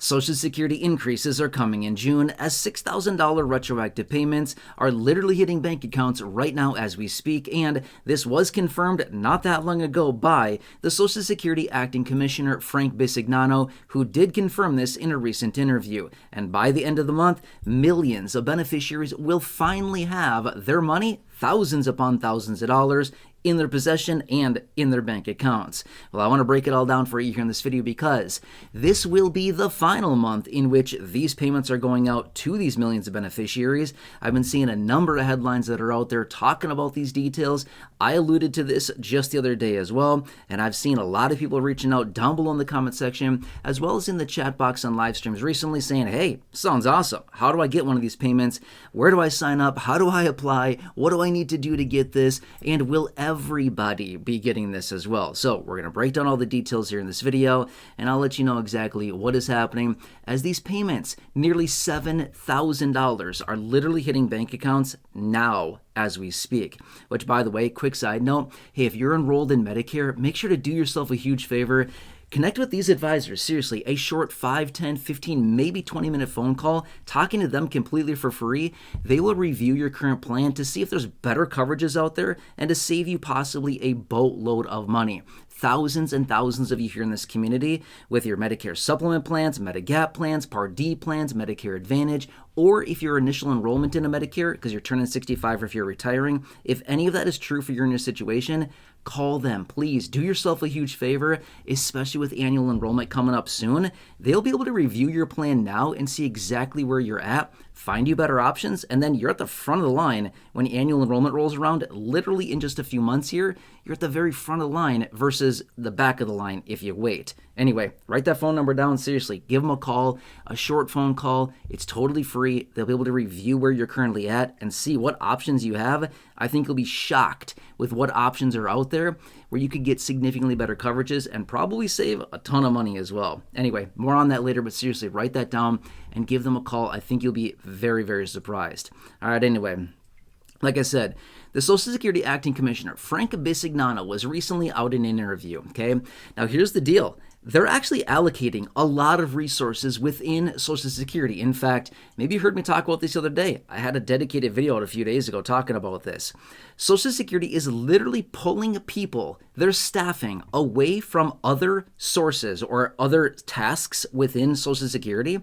Social Security increases are coming in June as $6,000 retroactive payments are literally hitting bank accounts right now as we speak, and this was confirmed not that long ago by the Social Security Acting Commissioner Frank Bisignano, who did confirm this in a recent interview. And by the end of the month, millions of beneficiaries will finally have their money, thousands upon thousands of dollars, in their possession and in their bank accounts. Well, I want to break it all down for you here in this video because this will be the final month in which these payments are going out to these millions of beneficiaries. I've been seeing a number of headlines that are out there talking about these details. I alluded to this just the other day as well, and I've seen a lot of people reaching out down below in the comment section as well as in the chat box on live streams recently saying, hey, sounds awesome. How do I get one of these payments? Where do I sign up? How do I apply? What do I need to do to get this? And will everybody be getting this as well? So we're going to break down all the details here in this video, and I'll let you know exactly what is happening as these payments, nearly $7,000, are literally hitting bank accounts now as we speak. Which, by the way, quick side note, hey, if you're enrolled in Medicare, make sure to do yourself a huge favor. Connect with these advisors. Seriously, a short 5, 10, 15, maybe 20-minute phone call, talking to them completely for free. They will review your current plan to see if there's better coverages out there and to save you possibly a boatload of money. Thousands and thousands of you here in this community with your Medicare supplement plans, Medigap plans, Part D plans, Medicare Advantage, or if you're initial enrollment into Medicare because you're turning 65 or if you're retiring, if any of that is true for you in your situation, call them. Please do yourself a huge favor, especially with annual enrollment coming up soon. They'll be able to review your plan now and see exactly where you're at, find you better options, and then you're at the front of the line when annual enrollment rolls around. Literally in just a few months here, you're at the very front of the line versus the back of the line if you wait. Anyway, write that phone number down. Seriously, give them a call, a short phone call. It's totally free. They'll be able to review where you're currently at and see what options you have. I think you'll be shocked with what options are out there where you could get significantly better coverages and probably save a ton of money as well. Anyway, more on that later, but seriously, write that down and give them a call. I think you'll be very, very surprised. All right, anyway, like I said, the Social Security Acting Commissioner, Frank Bisignano, was recently out in an interview, okay? Now, here's the deal. They're actually allocating a lot of resources within Social Security. In fact, maybe you heard me talk about this the other day. I had a dedicated video out a few days ago talking about this. Social Security is literally pulling people, their staffing, away from other sources or other tasks within Social Security,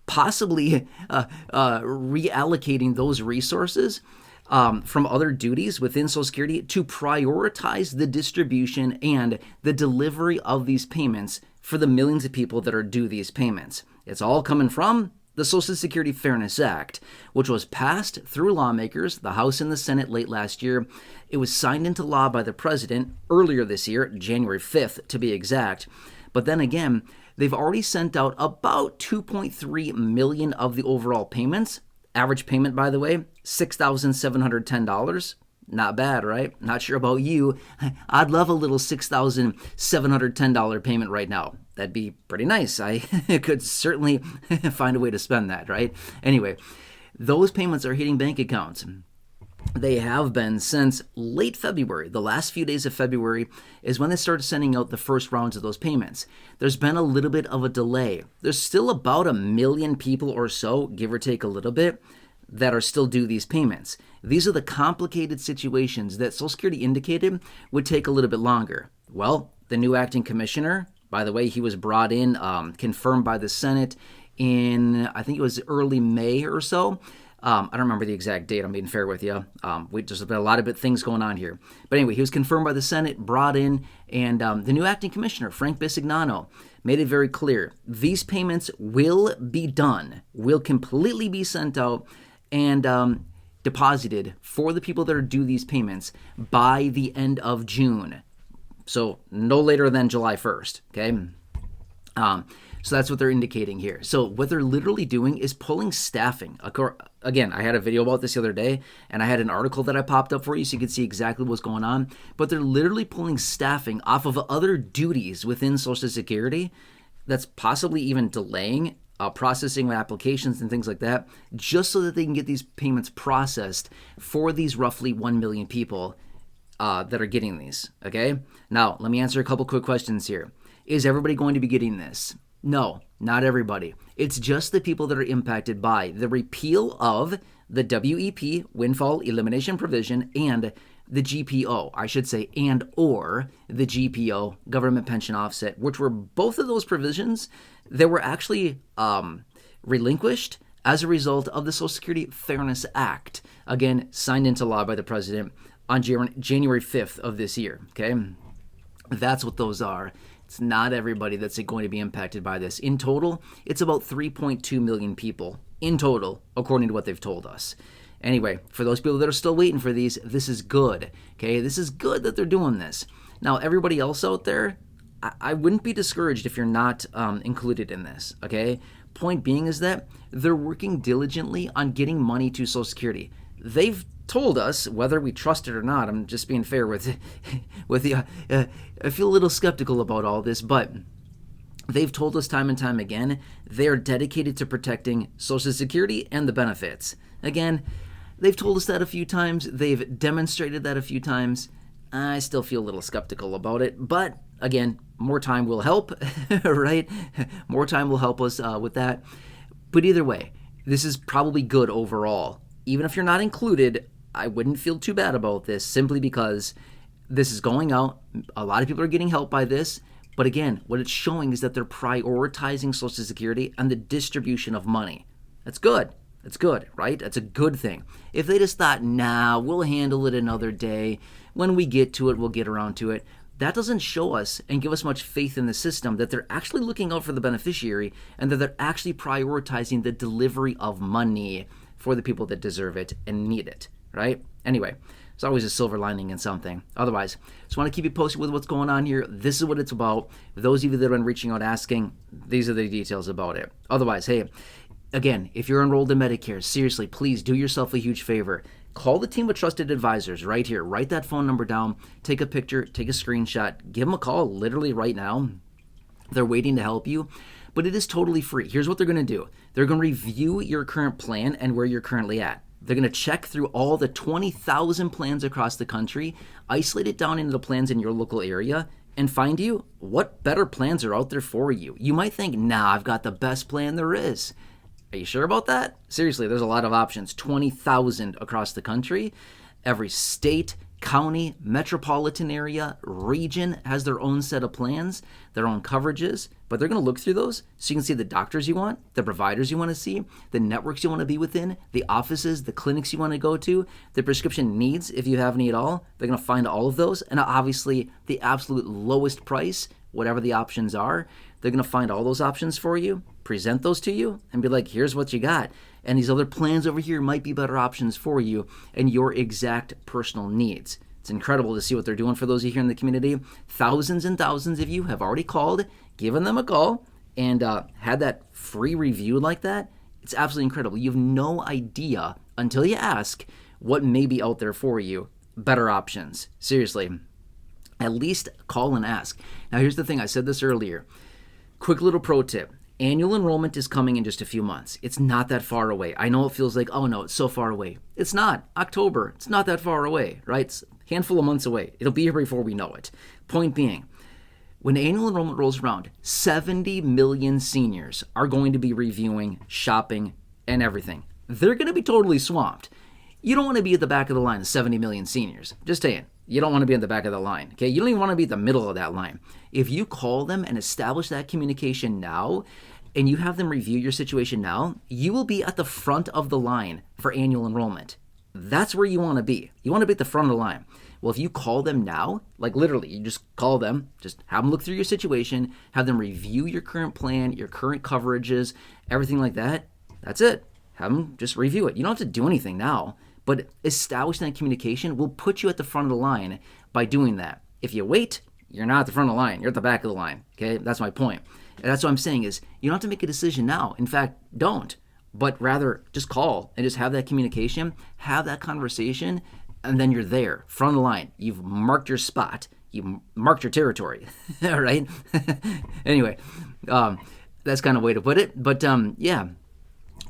possibly reallocating those resources from other duties within Social Security to prioritize the distribution and the delivery of these payments for the millions of people that are due these payments. It's all coming from the Social Security Fairness Act, which was passed through lawmakers, the House and the Senate late last year. It was signed into law by the president earlier this year, January 5th to be exact. But then again, they've already sent out about 2.3 million of the overall payments. Average payment, by the way, $6,710. Not bad, right? Not sure about you. I'd love a little $6,710 payment right now. That'd be pretty nice. I could certainly find a way to spend that, right? Anyway, those payments are hitting bank accounts. They have been since late February. The last few days of February is when they started sending out the first rounds of those payments. There's been a little bit of a delay. There's still about 1 million people or so, give or take a little bit, that are still due these payments. These are the complicated situations that Social Security indicated would take a little bit longer. Well, the new acting commissioner, by the way, he was brought in, confirmed by the Senate in, I think it was early May or so. I don't remember the exact date, I'm being fair with you. There's been a lot of things going on here. But anyway, he was confirmed by the Senate, brought in, and the new acting commissioner, Frank Bisignano, made it very clear. These payments will be done, will completely be sent out and deposited for the people that are due these payments by the end of June. So no later than July 1st, okay? So that's what they're indicating here. So what they're literally doing is pulling staffing. Again, I had a video about this the other day, and I had an article that I popped up for you so you can see exactly what's going on. But they're literally pulling staffing off of other duties within Social Security that's possibly even delaying processing applications and things like that, just so that they can get these payments processed for these roughly 1 million people that are getting these, okay? Now, let me answer a couple quick questions here. Is everybody going to be getting this? No, not everybody. It's just the people that are impacted by the repeal of the WEP, windfall elimination provision, and the GPO, I should say, and or the GPO, government pension offset, which were both of those provisions that were actually relinquished as a result of the Social Security Fairness Act, again, signed into law by the president on January 5th of this year, okay? That's what those are. It's not everybody that's going to be impacted by this. In total, it's about 3.2 million people in total, according to what they've told us. Anyway, for those people that are still waiting for these, this is good, okay? This is good that they're doing this. Now, everybody else out there, I wouldn't be discouraged if you're not included in this, okay? Point being is that they're working diligently on getting money to Social Security. They've told us, whether we trust it or not, I'm just being fair with you. I feel a little skeptical about all this, but they've told us time and time again they are dedicated to protecting Social Security and the benefits. Again, they've told us that a few times. They've demonstrated that a few times. I still feel a little skeptical about it, but again, more time will help, right? More time will help us with that. But either way, this is probably good overall. Even if you're not included, I wouldn't feel too bad about this, simply because this is going out. A lot of people are getting help by this. But again, what it's showing is that they're prioritizing Social Security and the distribution of money. That's good. That's good, right? That's a good thing. If they just thought, nah, we'll handle it another day. When we get to it, we'll get around to it. That doesn't show us and give us much faith in the system that they're actually looking out for the beneficiary and that they're actually prioritizing the delivery of money for the people that deserve it and need it, right? Anyway, there's always a silver lining in something. Otherwise, just want to keep you posted with what's going on here. This is what it's about. For those of you that have been reaching out asking, these are the details about it. Otherwise, hey, again, if you're enrolled in Medicare, seriously, please do yourself a huge favor. Call the team of trusted advisors right here. Write that phone number down. Take a picture. Take a screenshot. Give them a call literally right now. They're waiting to help you. But it is totally free. Here's what they're going to do. They're going to review your current plan and where you're currently at. They're going to check through all the 20,000 plans across the country, isolate it down into the plans in your local area, and find you what better plans are out there for you. You might think, nah, I've got the best plan there is. Are you sure about that? Seriously, there's a lot of options. 20,000 across the country. Every state, county, metropolitan area, region has their own set of plans, their own coverages, but they're going to look through those so you can see the doctors you want, the providers you want to see, the networks you want to be within, the offices, the clinics you want to go to, the prescription needs, if you have any at all. They're going to find all of those, and obviously the absolute lowest price, whatever the options are. They're going to find all those options for you, present those to you, and be like, here's what you got. And these other plans over here might be better options for you and your exact personal needs. It's incredible to see what they're doing for those of you here in the community. Thousands and thousands of you have already called, given them a call, and had that free review like that. It's absolutely incredible. You have no idea until you ask what may be out there for you. Better options. Seriously. At least call and ask. Now, here's the thing. I said this earlier. Quick little pro tip. Annual enrollment is coming in just a few months. It's not that far away. I know it feels like, oh no, it's so far away. It's not. October, it's not that far away, right? It's a handful of months away. It'll be here before we know it. Point being, when annual enrollment rolls around, 70 million seniors are going to be reviewing, shopping, and everything. They're going to be totally swamped. You don't want to be at the back of the line of 70 million seniors. Just saying. You don't want to be at the back of the line, okay? You don't even want to be at the middle of that line. If you call them and establish that communication now, and you have them review your situation now, you will be at the front of the line for annual enrollment. That's where you want to be. You want to be at the front of the line. Well, if you call them now, like literally, you just call them, just have them look through your situation, have them review your current plan, your current coverages, everything like that, that's it. Have them just review it. You don't have to do anything now. But establishing that communication will put you at the front of the line by doing that. If you wait, you're not at the front of the line. You're at the back of the line. Okay, that's my point. And that's what I'm saying is you don't have to make a decision now. In fact, don't. But rather just call and just have that communication, have that conversation, and then you're there, front of the line. You've marked your spot. You've marked your territory. All right? Anyway, that's kind of a way to put it. But yeah,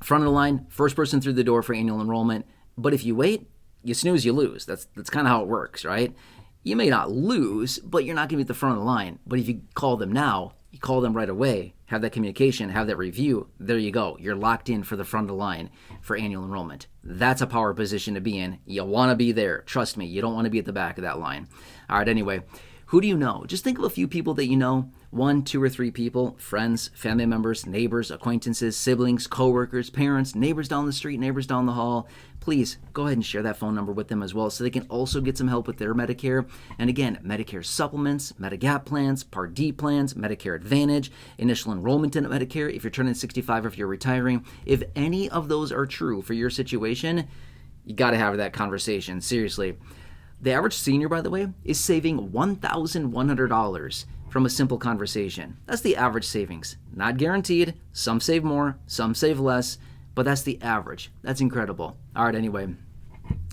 front of the line, first person through the door for annual enrollment. But if you wait, you snooze, you lose. That's kind of how it works, right? You may not lose, but you're not going to be at the front of the line. But if you call them now, you call them right away, have that communication, have that review, there you go. You're locked in for the front of the line for annual enrollment. That's a power position to be in. You want to be there. Trust me, you don't want to be at the back of that line. All right, anyway, who do you know? Just think of a few people that you know. 1, 2, or 3 people, friends, family members, neighbors, acquaintances, siblings, coworkers, parents, neighbors down the street, neighbors down the hall. Please go ahead and share that phone number with them as well so they can also get some help with their Medicare. And again, Medicare supplements, Medigap plans, Part D plans, Medicare Advantage, initial enrollment into Medicare if you're turning 65 or if you're retiring. If any of those are true for your situation, you got to have that conversation. Seriously. The average senior, by the way, is saving $1,100 from a simple conversation. That's the average savings. Not guaranteed. Some save more, some save less, but that's the average. That's incredible. All right, anyway,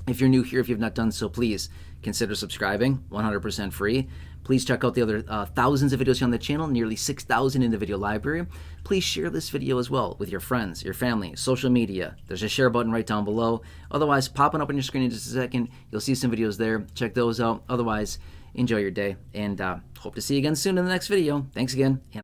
if you're new here, if you've not done so, please consider subscribing, 100% free. Please check out the other thousands of videos here on the channel, nearly 6,000 in the video library. Please share this video as well with your friends, your family, social media. There's a share button right down below. Otherwise, popping up on your screen in just a second, you'll see some videos there. Check those out. Otherwise, enjoy your day, and hope to see you again soon in the next video. Thanks again.